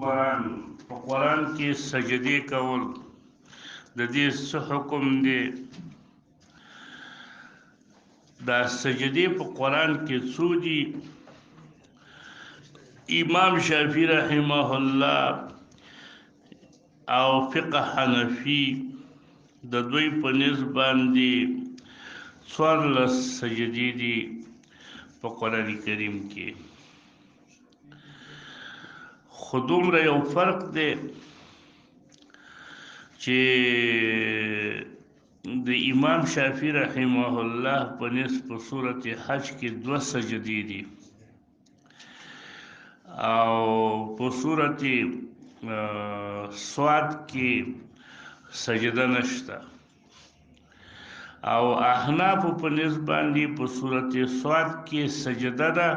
قرآن کې سجدي کول د دې څه حکم دی؟ دا سجدي په قرآن کې څو دي؟ امام شافعي رحمه الله او فقه حنفي د دوی په نسبت باندې 14 سجدي دي په قرآن کریم کې. خو دومره یو فرق دی چې د امام شافعي رحمه الله په نسبت په سورة حج کې 2 سجدي دي او په سورة صاد کې سجده نشته او احناف په نسبت باندې په سورة صاد کې سجده ده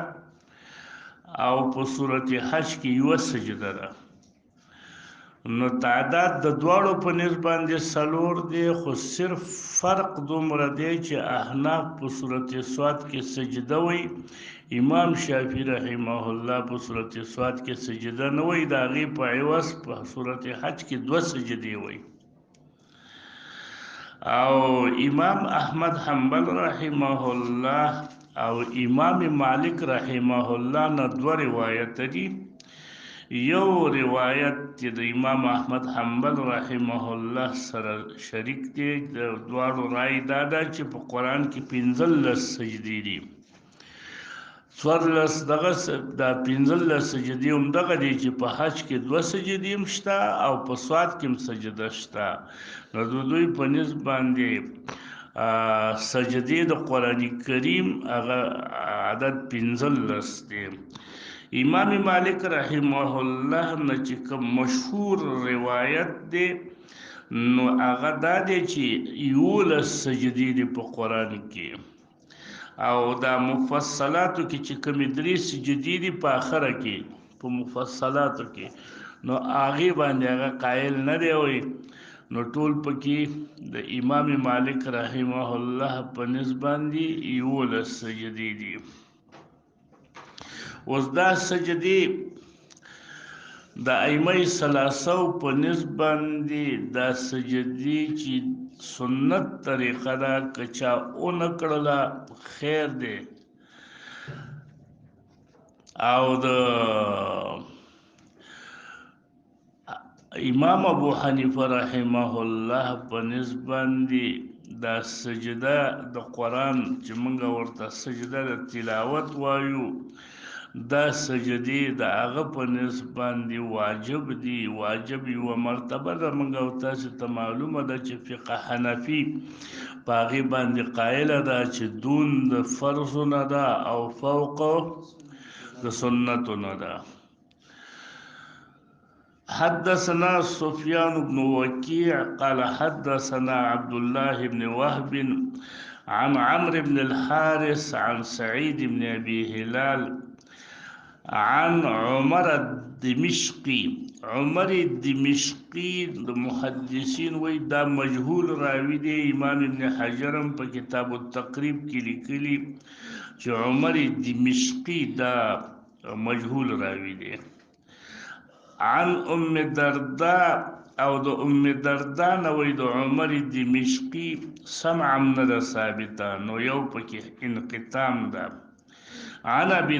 او په سورة حج کې 1 سجده ده. نو تعداد د دواړو په نسبت باندې 4 دی، خو صرف فرق دومره دی چې احناف په سورة صاد کې سجده وي، امام شافعي رحمه الله په سورة صاد کې سجده نه وي، د هغې په عوض په سورة حج کې 2 سجدې وي. او امام احمد حنبل رحمه الله او امام مالک رحمه الله نه 2 روایت دي. یو روایت چې د امام احمد حنبل رحمه الله سره شریک دی، د دواړو رای دا ده چې په قرآن کې 15 سجدې دي. 14 دغه دا 15 سجدې هم دغه دي چې په حج کې 2 سجدې هم شته او په صاد کې هم سجده شته. نو د دوی په نسبت باندې سجدې د قرآن کریم هغه عدد 15 دی. امام مالک رحمه الله نه چې کوم مشهور روایت دی نو هغه دا دی چې 11 سجدې دي په قرآن کې، او دا مفصلاتو کې چې کومې 3 سجدې دي په آخره کې په مفصلاتو کې، نو هغې باندې هغه قایل نه دی وی. نو ټول پکې د امام مالک رحمه الله په نسبت باندې 11 سجدې دي. اوس دا سجدې د ائمه ثلاثه په نسبت باندې دا سجدې چې سنت طریقه ده که چا ونه کړله خیر دی، او د امام ابو حنیفه رحمه الله په نسبت باندې دا سجده د قرآن چې موږ ورته سجده د تلاوت وایو، دا سجدې د هغه په نسبت باندې واجب دي. واجب یوه مرتبه ده، موږ او تاسو ته معلومه ده چې فقه حنفي په هغې باندې قایله ده چې دون د فرضو نه ده او فوق د سنتو نه ده. حدثنا سفيان بن وكيع قال حدثنا عبد الله بن وهب عن عمرو بن الحارث عن سعيد بن أبي هلال عن عمر الدمشقي. عمر الدمشقي د محدثین وی دا مجهول راوی دی. امام ابن حجرم په کتاب التقریب کې لیکلی چې عمر الدمشقي دا مجهول راوی دی. عن ام الدرداء او د ام الدرداء نه وی د عمر الدمشقي سمعا نه ده ثابته، نو یو پکې انقطام ده. عن ابي